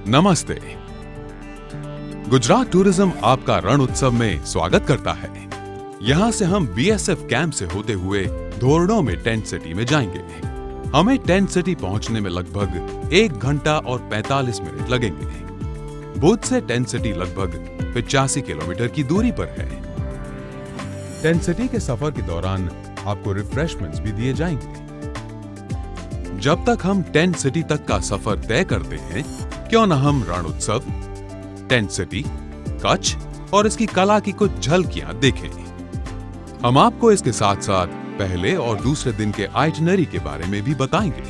नमस्ते। गुजरात टूरिज्म आपका रण उत्सव में स्वागत करता है। यहाँ से हम बीएसएफ कैंप से होते हुए धोरडो में टेंट सिटी में जाएंगे। हमें टेंट सिटी पहुंचने में लगभग 1 घंटा और 45 मिनट लगेंगे। भुज से टेंट सिटी लगभग 85 किलोमीटर की दूरी पर है। टेंट सिटी के सफर के दौरान आपको रिफ्रेशमेंट्स भी दिए जाएंगे। जब तक हम टेंट सिटी तक का सफर तय करते हैं, क्यों न हम रण उत्सव, टेंट सिटी, कच्छ और इसकी कला की कुछ झलकियां देखें। हम आपको इसके साथ साथ पहले और दूसरे दिन के आइटिनरी के बारे में भी बताएंगे।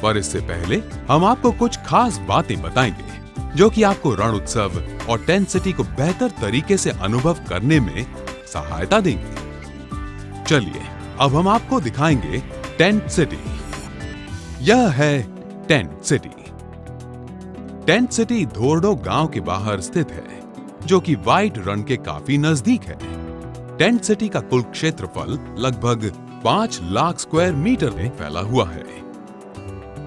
पर इससे पहले हम आपको कुछ खास बातें बताएंगे जो कि आपको रण उत्सव और टेंट सिटी को बेहतर तरीके से अनुभव करने में सहायता देंगे। चलिए अब हम आपको दिखाएंगे टेंट सिटी। यह है tent city. Tent city Dhordo गांव के बाहर स्थित है, जो कि व्हाइट रण के काफी नजदीक है। टेंट सिटी का कुल क्षेत्रफल लगभग 5 लाख स्क्वायर मीटर में फैला हुआ है।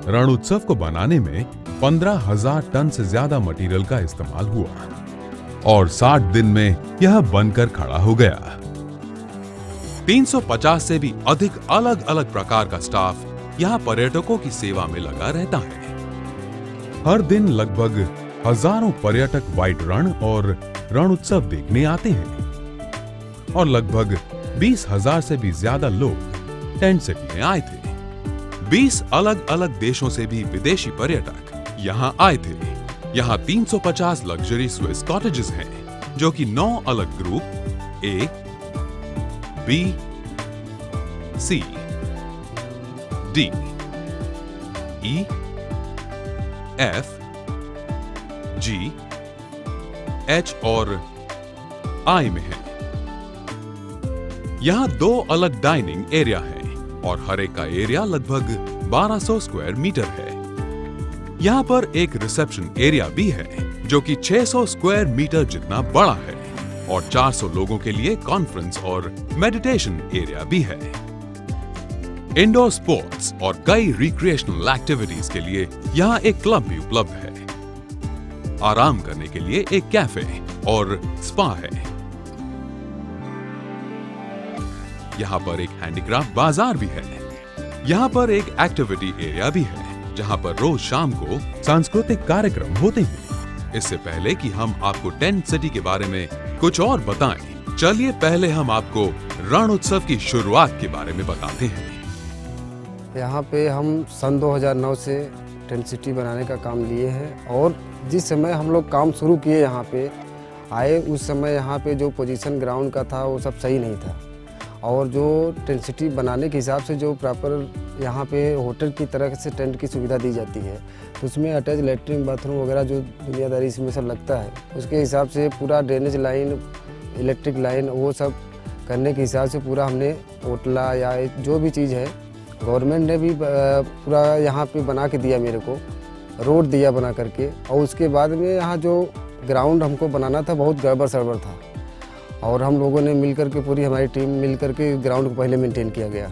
रण उत्सव को बनाने में 15,000 टन से ज्यादा मटेरियल का इस्तेमाल हुआ और 60 दिन में यह बनकर खड़ा हो गया। 350 से भी अधिक अलग अलग प्रकार का स्टाफ यहाँ पर्यटकों की सेवा में लगा रहता है। हर दिन लगभग हजारों पर्यटक व्हाइट रण और रण उत्सव देखने आते हैं और लगभग 20,000 से भी ज्यादा लोग टेंट सिटी में आए थे। 20 अलग अलग देशों से भी विदेशी पर्यटक यहाँ आए थे। यहाँ 350 लग्जरी स्विस कॉटेजेस हैं, जो कि 9 अलग group A, B, C, D, E, F, G, H और आई में है। यहां 2 अलग डाइनिंग एरिया है और हर एक का एरिया लगभग 1200 स्क्वायर मीटर है। यहां पर एक रिसेप्शन एरिया भी है, जो कि 600 स्क्वायर मीटर जितना बड़ा है और 400 लोगों के लिए कॉन्फ्रेंस और मेडिटेशन एरिया भी है। इंडोर स्पोर्ट्स और कई रिक्रिएशनल एक्टिविटीज के लिए यहाँ एक क्लब भी उपलब्ध है। आराम करने के लिए एक कैफे और स्पा है। यहाँ पर एक हैंडीक्राफ्ट बाजार भी है। यहाँ पर एक एक्टिविटी एरिया भी है, जहाँ पर रोज शाम को सांस्कृतिक कार्यक्रम होते हैं। इससे पहले कि हम आपको टेंट सिटी के बारे में कुछ और बताएं, चलिए पहले हम आपको रण उत्सव की शुरुआत के बारे में बताते हैं। यहाँ पे हम सन 2009 से टेंट सिटी बनाने का काम लिए हैं और जिस समय हम लोग काम शुरू किए यहाँ पे आए, उस समय यहाँ पे जो पोजीशन ग्राउंड का था वो सब सही नहीं था और जो टेंट सिटी बनाने के हिसाब से जो प्रॉपर यहाँ पे होटल की तरह से टेंट की सुविधा दी जाती है, तो उसमें अटैच लेटरिन बाथरूम वगैरह जो दुनियादारी इसमें सब लगता है, उसके हिसाब से पूरा ड्रेनेज लाइन, इलेक्ट्रिक लाइन, वो सब करने के हिसाब से पूरा हमने होटला या जो भी चीज़ है गवर्नमेंट ने भी पूरा यहाँ पे बना के दिया, मेरे को रोड दिया बना करके। और उसके बाद में यहाँ जो ग्राउंड हमको बनाना था बहुत गड़बड़ सड़बड़ था और हम लोगों ने मिल करके, पूरी हमारी टीम मिल करके ग्राउंड को पहले मेंटेन किया गया।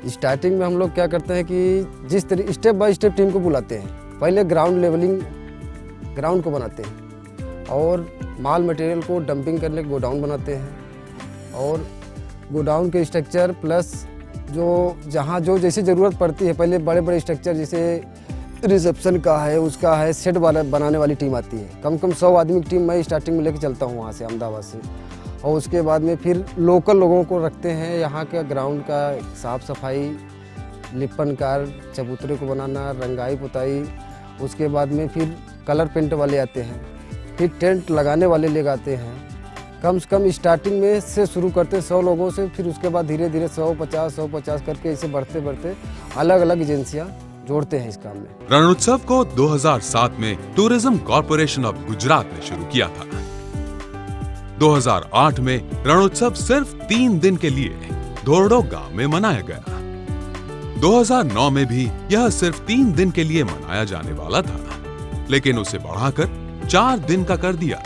स्टार्टिंग में हम लोग क्या करते हैं कि जिस तरह स्टेप बाय स्टेप टीम को बुलाते हैं, पहले ग्राउंड लेवलिंग ग्राउंड को बनाते हैं और माल मटेरियल को डंपिंग करने के गोडाउन बनाते हैं और गोडाउन के स्ट्रक्चर प्लस जो जहाँ जो जैसे ज़रूरत पड़ती है, पहले बड़े बड़े स्ट्रक्चर जैसे रिसेप्शन का है, उसका है, सेट वाला बनाने वाली टीम आती है। कम से कम 100 आदमी की टीम मैं स्टार्टिंग में लेके चलता हूँ वहाँ से, अहमदाबाद से। और उसके बाद में फिर लोकल लोगों को रखते हैं, यहाँ का ग्राउंड का साफ़ सफाई, लिपन कार, चबूतरे को बनाना, रंगाई पुताई। उसके बाद में फिर कलर पेंट वाले आते हैं, फिर टेंट लगाने वाले ले आते हैं। कम से कम स्टार्टिंग में से शुरू करते हैं 100 लोगों से, फिर उसके बाद धीरे धीरे 150 करके ऐसे बढ़ते बढ़ते अलग अलग एजेंसियां जोड़ते हैं इस काम में। रण उत्सव को 2007 में टूरिज्म कॉर्पोरेशन ऑफ गुजरात ने शुरू किया था। 2008 में रण उत्सव सिर्फ 3 दिन के लिए धोरडो गांव में मनाया गया। 2009 में भी यह सिर्फ 3 दिन के लिए मनाया जाने वाला था, लेकिन उसे बढ़ाकर 4 दिन का कर दिया,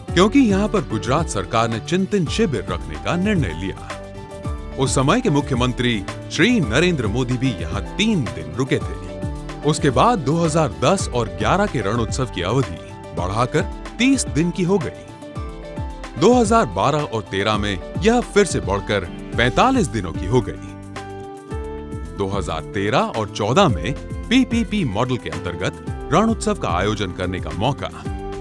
क्योंकि यहाँ पर गुजरात सरकार ने चिंतन शिविर रखने का निर्णय लिया। उस समय के मुख्यमंत्री श्री नरेंद्र मोदी भी यहाँ 3 दिन रुके थे। उसके बाद 2010 और 11 के रण उत्सव की अवधि बढ़ाकर 30 दिन की हो गई। 2012 और 13 में यह फिर से बढ़कर 45 दिनों की हो गई। 2013 और 14 में पीपीपी मॉडल के अंतर्गत रण उत्सव का आयोजन करने का मौका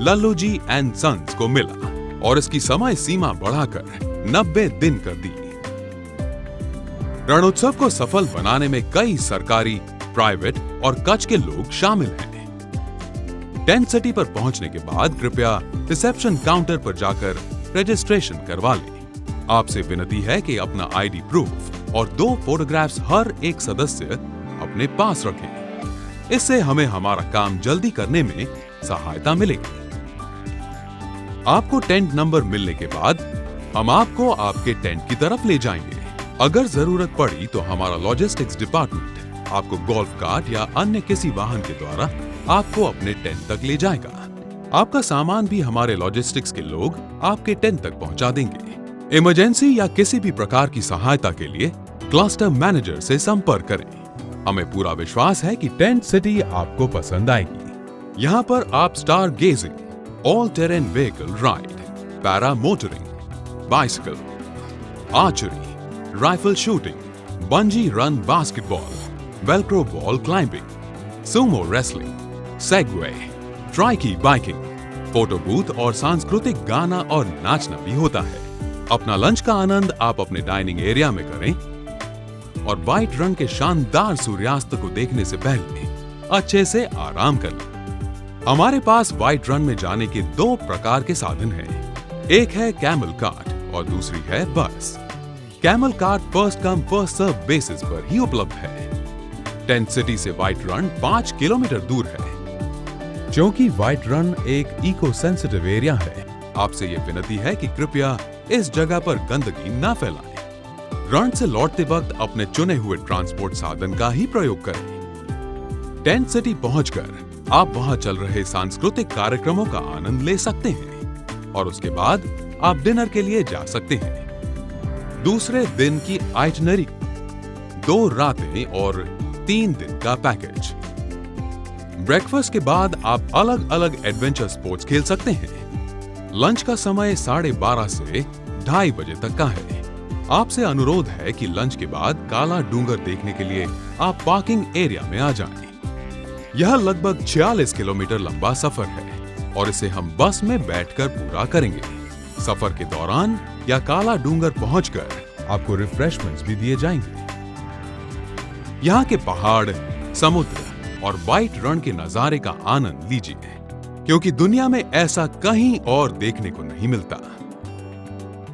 लल्लू जी एंड सन्स को मिला और इसकी समय सीमा बढ़ाकर 90 दिन कर दी। रणोत्सव को सफल बनाने में कई सरकारी, प्राइवेट और कच्छ के लोग शामिल हैं। टेंट सिटी पर पहुंचने के बाद कृपया रिसेप्शन काउंटर पर जाकर रजिस्ट्रेशन करवा लें। आपसे विनती है कि अपना आईडी प्रूफ और 2 फोटोग्राफ्स हर एक सदस्य अपने पास रखें। इससे हमें हमारा काम जल्दी करने में सहायता मिलेगी। आपको टेंट नंबर मिलने के बाद हम आपको आपके टेंट की तरफ ले जाएंगे। अगर जरूरत पड़ी तो हमारा लॉजिस्टिक्स डिपार्टमेंट आपको गोल्फ कार्ट या अन्य किसी वाहन के द्वारा आपको अपने टेंट तक ले जाएगा। आपका सामान भी हमारे लॉजिस्टिक्स के लोग आपके टेंट तक पहुंचा देंगे। इमरजेंसी या किसी भी प्रकार की सहायता के लिए क्लस्टर मैनेजर से संपर्क करें। हमें पूरा विश्वास है कि टेंट सिटी आपको पसंद आएगी। यहाँ पर आप star gazing, all terrain vehicle ride, para motoring, bicycle, archery, rifle shooting, bungee run basketball, Velcro wall climbing, sumo wrestling, Segway, trike biking, photo booth और सांस्कृतिक गाना और नाचना भी होता है। अपना लंच का आनंद आप अपने डाइनिंग एरिया में करें और व्हाइट रन के शानदार सूर्यास्त को देखने से पहले अच्छे से आराम कर लें। हमारे पास व्हाइट रन में जाने के 2 प्रकार के साधन हैं। एक है कैमल कार्ट और दूसरी है bus. Camel cart first come first serve basis पर ही उपलब्ध है। टेंट सिटी से व्हाइट रन 5 किलोमीटर दूर है। क्योंकि व्हाइट रन एक इको सेंसिटिव एरिया है, आपसे यह विनती है कि कृपया इस जगह पर गंदगी न फैलाएं। रण से लौटते वक्त अपने चुने हुए ट्रांसपोर्ट साधन का ही प्रयोग करें। टेंट सिटी पहुंचकर आप वहां चल रहे सांस्कृतिक कार्यक्रमों का आनंद ले सकते हैं और उसके बाद आप डिनर के लिए जा सकते हैं। दूसरे दिन की आइटनरी 2 रातें और 3 दिन का पैकेज। ब्रेकफास्ट के बाद आप अलग अलग एडवेंचर स्पोर्ट्स खेल सकते हैं। लंच का समय 12:30 से 2:30 बजे तक का है। आपसे अनुरोध है कि लंच के बाद काला डूंगर देखने के लिए आप पार्किंग एरिया में आ जाएं। यह लगभग 46 किलोमीटर लंबा सफर है और इसे हम बस में बैठकर पूरा करेंगे। सफर के दौरान या काला डूंगर पहुंचकर आपको रिफ्रेशमेंट्स भी दिए जाएंगे। यहाँ के पहाड़, समुद्र और व्हाइट रण के नजारे का आनंद लीजिए, क्योंकि दुनिया में ऐसा कहीं और देखने को नहीं मिलता।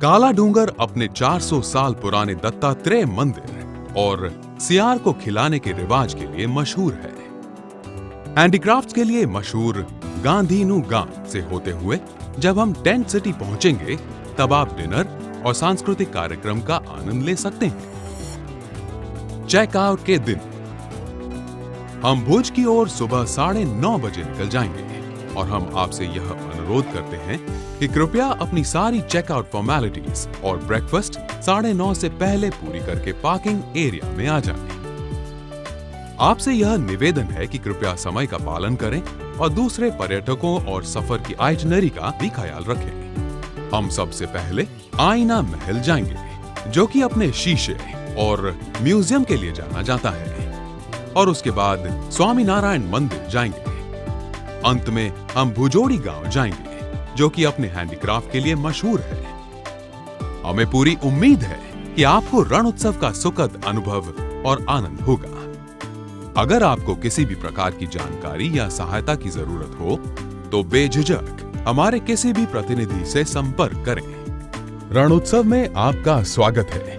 काला डूंगर अपने 400 साल पुराने दत्तात्रेय मंदिर और सियार को खिलाने के रिवाज के लिए मशहूर है। हैंडीक्राफ्ट्स के लिए मशहूर गांधीनु गांव से होते हुए जब हम टेंट सिटी पहुंचेंगे तब आप डिनर और सांस्कृतिक कार्यक्रम का आनंद ले सकते हैं। चेकआउट के दिन हम भुज की ओर सुबह 9:30 बजे निकल जाएंगे और हम आपसे यह अनुरोध करते हैं कि कृपया अपनी सारी चेकआउट फॉर्मेलिटीज और ब्रेकफास्ट 9:30 से पहले पूरी करके पार्किंग एरिया में आ जाएं। आपसे यह निवेदन है कि कृपया समय का पालन करें और दूसरे पर्यटकों और सफर की आइटनरी का भी ख्याल रखें। हम सबसे पहले आईना महल जाएंगे, जो कि अपने शीशे और म्यूजियम के लिए जाना जाता है, और उसके बाद स्वामीनारायण मंदिर जाएंगे। अंत में हम भुजोड़ी गांव जाएंगे, जो कि अपने हैंडीक्राफ्ट के लिए मशहूर है। हमें पूरी उम्मीद है कि आपको रण उत्सव का सुखद अनुभव और आनंद होगा। अगर आपको किसी भी प्रकार की जानकारी या सहायता की जरूरत हो तो बेझिझक हमारे किसी भी प्रतिनिधि से संपर्क करें। रण उत्सव में आपका स्वागत है।